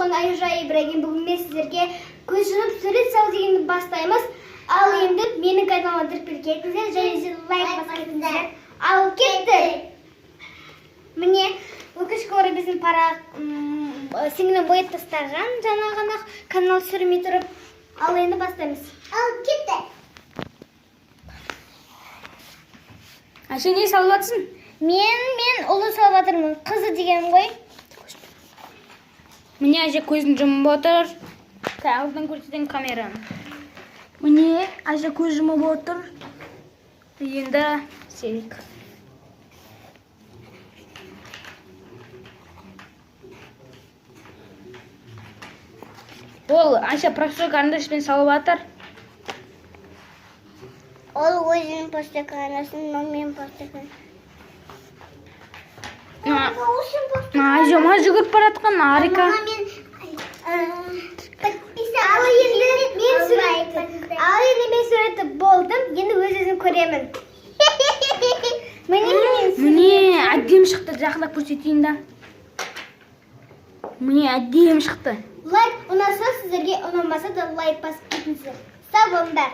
телефон Айжа Ибрагим. Бүгін мен сіздерге көз жұмып сурет салу дегенді бастаймыз. Ал енді менің каналыма тіркеліп кетіңіздер және де лайк басып кетіңіздер. Ал кеттік. Міне өкінішке орай біздің сіңлім бояп тастаған жаңа ғана канал сүрмей тұрып. Ал енді бастаймыз. Ал кеттік. Айша не салып жатсың? Мен ұлы салып жатырмын. Қызы деген ғой. Міне Айша көзін жұмып отыр. Алдын көрсетейін камераны. Міне Айша көз жұмып отыр. Енді серік. Ол Айша простой карандашпен салып жатыр. Ол өзінің простой карандасын, мен простой карандасын. Айша ма жүгіріп бара жатқан Арика. Ал енді мен суретті болдым, енді өз-өзім көремін. Міне әдем шықты, жақындап көрсетейін да. Міне әдем шықты. Лайк ұнаса сіздерге, ұнамаса да лайк басып кетіңіздер. Сау болыңдар.